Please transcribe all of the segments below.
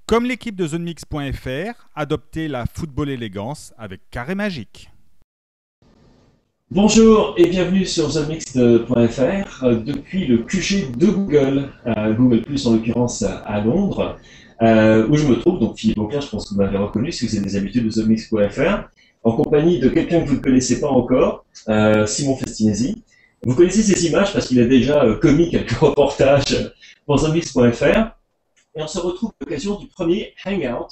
Comme l'équipe de ZoneMix.fr, adoptez la football élégance avec Carré Magique. Bonjour et bienvenue sur ZoneMix.fr depuis le QG de Google, Google Plus en l'occurrence à Londres, où je me trouve. Donc Philippe Auclair, je pense que vous m'avez reconnu si vous êtes des habitués de ZoneMix.fr, en compagnie de quelqu'un que vous ne connaissez pas encore, Simon Festinesi. Vous connaissez ces images parce qu'il a déjà commis quelques reportages pour ZoneMix.fr. Et on se retrouve à l'occasion du premier hangout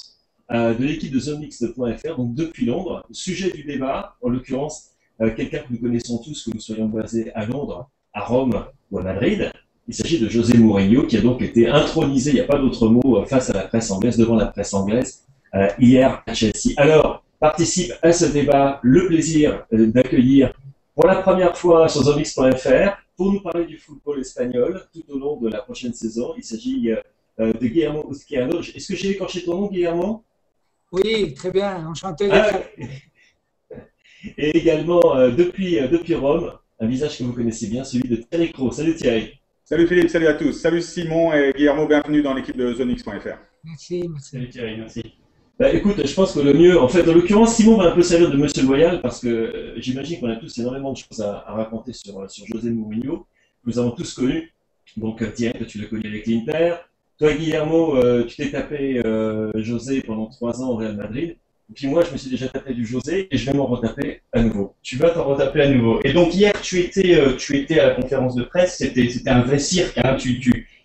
de l'équipe de ZoneMix.fr, donc depuis Londres. Sujet du débat, en l'occurrence, quelqu'un que nous connaissons tous, que nous soyons basés à Londres, à Rome ou à Madrid. Il s'agit de José Mourinho, qui a donc été intronisé, il n'y a pas d'autre mot, face à la presse anglaise, devant la presse anglaise, hier à Chelsea. Alors, participe à ce débat le plaisir d'accueillir pour la première fois sur ZoneMix.fr, pour nous parler du football espagnol tout au long de la prochaine saison. Il s'agit de Guillermo Uzquiano. Est-ce que j'ai écorché ton nom, Guillermo? Oui, très bien, enchanté. Et également, depuis Rome, un visage que vous connaissez bien, celui de Thierry Cros. Salut Thierry. Salut Philippe, salut à tous. Salut Simon et Guillermo, bienvenue dans l'équipe de ZoneX.fr. Merci. Salut Thierry, merci. Écoute, je pense que le mieux, en fait, en l'occurrence, Simon va un peu servir de Monsieur Loyal parce que j'imagine qu'on a tous énormément de choses à raconter sur José Mourinho. Nous avons tous connu. Donc Thierry, toi, tu l'as connu avec l'Inter. Toi, Guillermo, tu t'es tapé José pendant 3 ans au Real Madrid. Et puis moi, je me suis déjà tapé du José et je vais m'en retaper à nouveau. Tu vas t'en retaper à nouveau. Et donc hier, tu étais à la conférence de presse. C'était un vrai cirque. Hein.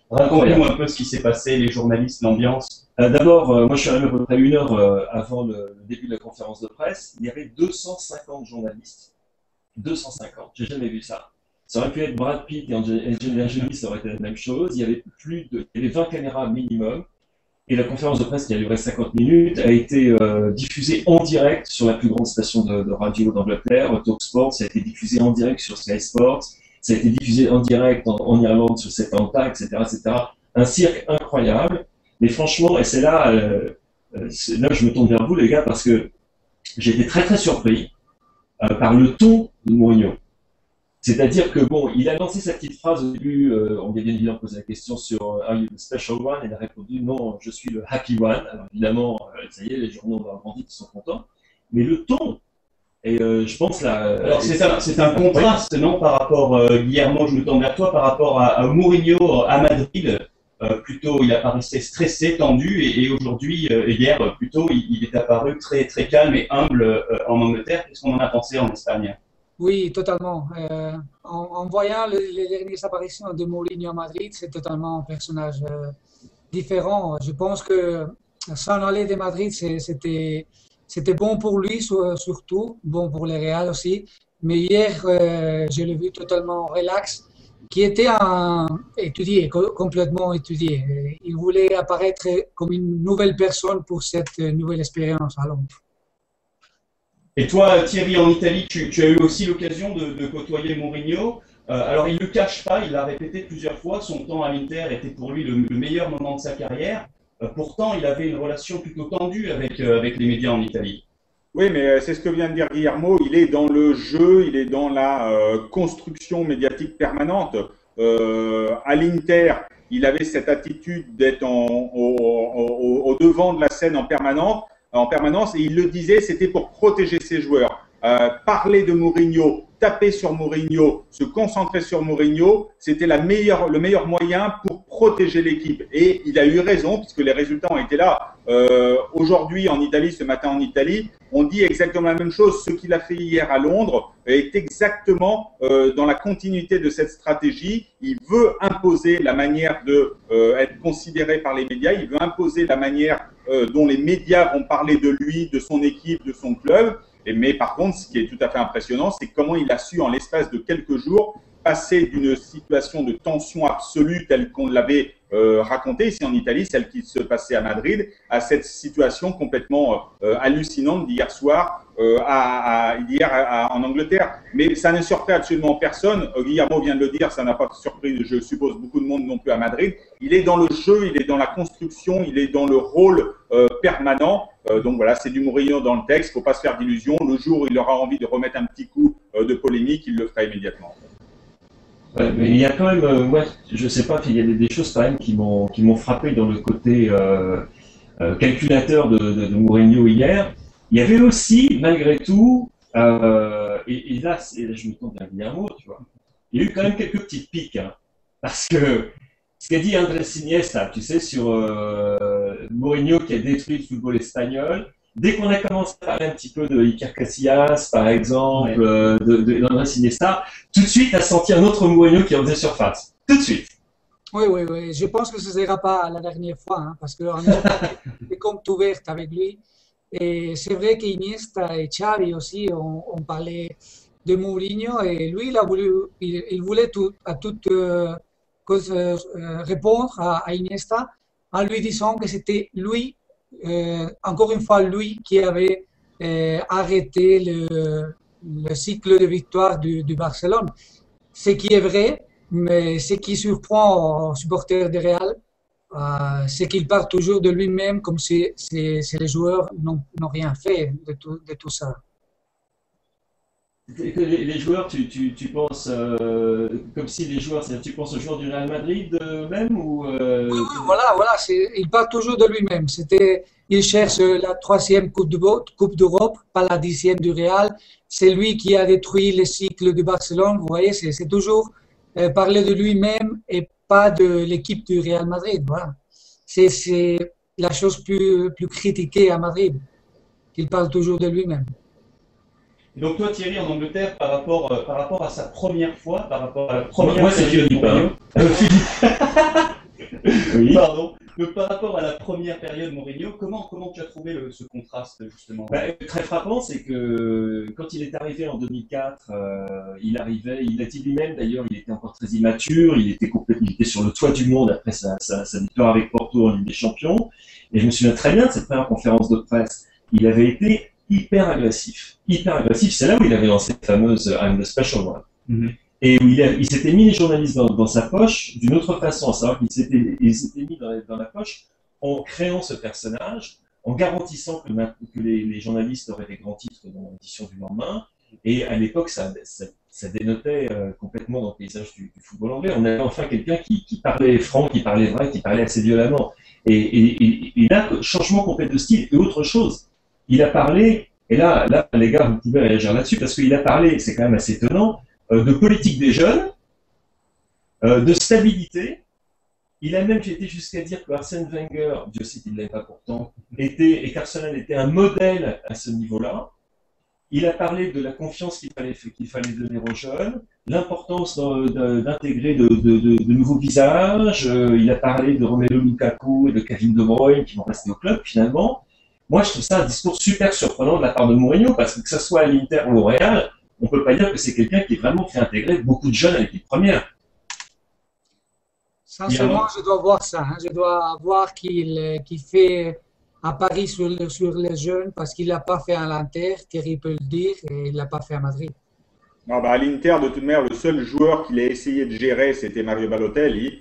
Raconte-nous un peu ce qui s'est passé, les journalistes, l'ambiance. D'abord, moi, je suis arrivé à peu près 1 heure avant le début de la conférence de presse. Il y avait 250 journalistes. 250. J'ai jamais vu ça. Ça aurait pu être Brad Pitt et Angelina Jolie, ça aurait été la même chose. Il y avait 20 caméras minimum. Et la conférence de presse qui a duré 50 minutes a été diffusée en direct sur la plus grande station de radio d'Angleterre, TalkSport. Ça a été diffusé en direct sur Sky Sports. Ça a été diffusé en direct en Irlande sur Setanta, etc., etc. Un cirque incroyable. Mais franchement, et c'est là que je me tourne vers vous, les gars, parce que j'ai été très très surpris par le ton de Mourinho. C'est-à-dire que bon, il a lancé sa petite phrase au début, on lui a bien évidemment posé la question sur Are you the special one? Et il a répondu non, je suis le happy one. Alors évidemment, ça y est, les journaux ont grandi, ils sont contents. Mais le ton, et je pense là. Alors c'est un contraste, non, par rapport, Guillermo, je me tourne vers toi, par rapport à Mourinho à Madrid. Plutôt, il apparaissait stressé, tendu, et aujourd'hui, hier, plutôt, il est apparu très, très calme et humble en Angleterre. Qu'est-ce qu'on en a pensé en Espagne? Oui, totalement. En voyant les dernières apparitions de Mourinho à Madrid, c'est totalement un personnage différent. Je pense que s'en aller de Madrid, c'était bon pour lui surtout, bon pour le Real aussi. Mais hier, je l'ai vu totalement relax, qui était complètement étudié. Il voulait apparaître comme une nouvelle personne pour cette nouvelle expérience à Londres. Et toi, Thierry, en Italie, tu as eu aussi l'occasion de côtoyer Mourinho. Alors, il ne le cache pas, il l'a répété plusieurs fois, son temps à l'Inter était pour lui le meilleur moment de sa carrière. Pourtant, il avait une relation plutôt tendue avec les médias en Italie. Oui, mais c'est ce que vient de dire Guillermo, il est dans le jeu, il est dans la construction médiatique permanente. À l'Inter, il avait cette attitude d'être au devant de la scène en permanence, et il le disait, c'était pour protéger ses joueurs. Parler de Mourinho, taper sur Mourinho, se concentrer sur Mourinho, c'était le meilleur moyen pour protéger l'équipe. Et il a eu raison, puisque les résultats ont été là. Aujourd'hui en Italie, ce matin en Italie, on dit exactement la même chose. Ce qu'il a fait hier à Londres est exactement dans la continuité de cette stratégie. Il veut imposer la manière de être considéré par les médias. Il veut imposer la manière dont les médias vont parler de lui, de son équipe, de son club. Mais par contre, ce qui est tout à fait impressionnant, c'est comment il a su, en l'espace de quelques jours, passer d'une situation de tension absolue telle qu'on l'avait raconté ici en Italie, celle qui se passait à Madrid, à cette situation complètement hallucinante d'hier soir en Angleterre. Mais ça ne surprit absolument personne. Guillermo vient de le dire, ça n'a pas surpris, je suppose, beaucoup de monde non plus à Madrid. Il est dans le jeu, il est dans la construction, il est dans le rôle permanent. Donc voilà, c'est du Mourinho dans le texte, il ne faut pas se faire d'illusions. Le jour où il aura envie de remettre un petit coup de polémique, il le fera immédiatement. Ouais, mais il y a quand même, je sais pas, il y a des choses quand même qui m'ont frappé dans le côté calculateur de Mourinho hier, il y avait aussi, malgré tout, et là, je me tourne vers Guillermo, tu vois, il y a eu quand même quelques petites piques, hein, parce que ce qu'a dit Andrés Iniesta, tu sais, sur Mourinho qui a détruit le football espagnol, dès qu'on a commencé à parler un petit peu de Iker Casillas, par exemple, d'Andrés Iniesta, tout de suite, a senti un autre Mourinho qui en faisait surface. Tout de suite. Oui, oui, oui. Je pense que ce ne sera pas la dernière fois, hein, parce qu'on a des comptes ouverts avec lui. Et c'est vrai qu'Iniesta et Xavi aussi ont parlé de Mourinho et lui, il voulait à toute répondre à Iniesta en lui disant que c'était lui, encore une fois, lui qui avait arrêté le cycle de victoire du Barcelone. Ce qui est vrai, mais ce qui surprend aux supporters de Real, c'est qu'il part toujours de lui-même comme si les joueurs n'ont rien fait de tout ça. Et que les joueurs, tu penses comme si les joueurs, c'est-à-dire tu penses aux joueurs du Real Madrid même ou Oui, voilà, il part toujours de lui-même. Il cherche la 3e Coupe d'Europe, pas la 10e du Real. C'est lui qui a détruit le cycle du Barcelone. Vous voyez, c'est toujours parler de lui-même et pas de l'équipe du Real Madrid. Voilà. C'est la chose plus critiquée à Madrid, qu'il parle toujours de lui-même. Et donc toi Thierry, en Angleterre, par rapport à sa première fois, par rapport à la première moi c'est Philippe. Oui. Pardon. Donc par rapport à la première période Mourinho, comment tu as trouvé ce contraste justement? Très frappant, c'est que quand il est arrivé en 2004, il a dit lui-même d'ailleurs, il était encore très immature, il était sur le toit du monde après sa victoire avec Porto en Ligue des Champions. Et je me souviens très bien de cette première conférence de presse. Il avait été hyper agressif. C'est là où il avait lancé la fameuse I'm the special one. Mm-hmm. Et où il s'était mis les journalistes dans sa poche d'une autre façon, à savoir qu'il s'était mis dans la poche en créant ce personnage, en garantissant que les journalistes auraient des grands titres dans l'édition du lendemain. Et à l'époque, ça dénotait complètement dans le paysage du football anglais. On avait enfin quelqu'un qui parlait franc, qui parlait vrai, qui parlait assez violemment. Et là, changement complet de style et autre chose. Il a parlé, et là, les gars, vous pouvez réagir là-dessus, parce qu'il a parlé, c'est quand même assez étonnant, de politique des jeunes, de stabilité. Il a même été jusqu'à dire que Arsène Wenger, Dieu sait qu'il ne l'avait pas pourtant, et qu'Arsenal était un modèle à ce niveau-là. Il a parlé de la confiance qu'il fallait donner aux jeunes, l'importance d'intégrer de nouveaux visages. Il a parlé de Romelu Lukaku et de Kevin De Bruyne qui vont rester au club finalement. Moi, je trouve ça un discours super surprenant de la part de Mourinho, parce que ce soit à l'Inter ou au Real, on ne peut pas dire que c'est quelqu'un qui vraiment fait intégrer beaucoup de jeunes à l'équipe première. Sincèrement, je dois voir ça. Hein. Je dois voir qu'il fait un pari sur les jeunes, parce qu'il ne l'a pas fait à l'Inter, Thierry peut le dire, et il ne l'a pas fait à Madrid. Non, à l'Inter, de toute manière, le seul joueur qu'il a essayé de gérer, c'était Mario Balotelli,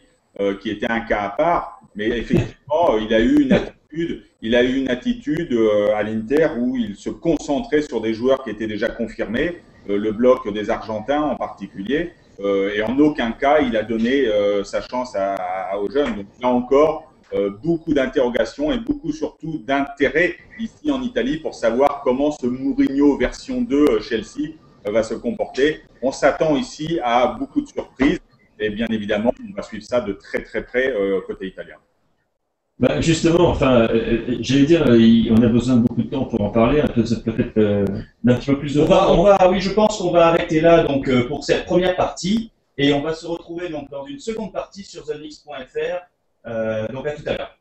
qui était un cas à part. Mais effectivement, il a eu une attitude à l'Inter où il se concentrait sur des joueurs qui étaient déjà confirmés, le bloc des Argentins en particulier, et en aucun cas il a donné sa chance aux jeunes. Donc là encore, beaucoup d'interrogations et beaucoup surtout d'intérêt ici en Italie pour savoir comment ce Mourinho version 2 Chelsea va se comporter. On s'attend ici à beaucoup de surprises et bien évidemment on va suivre ça de très très près côté italien. Justement, j'allais dire, on a besoin de beaucoup de temps pour en parler, peut-être d'un petit peu plus de temps. Oui, je pense qu'on va arrêter là donc pour cette première partie et on va se retrouver donc dans une seconde partie sur TheMix.fr. Donc à tout à l'heure.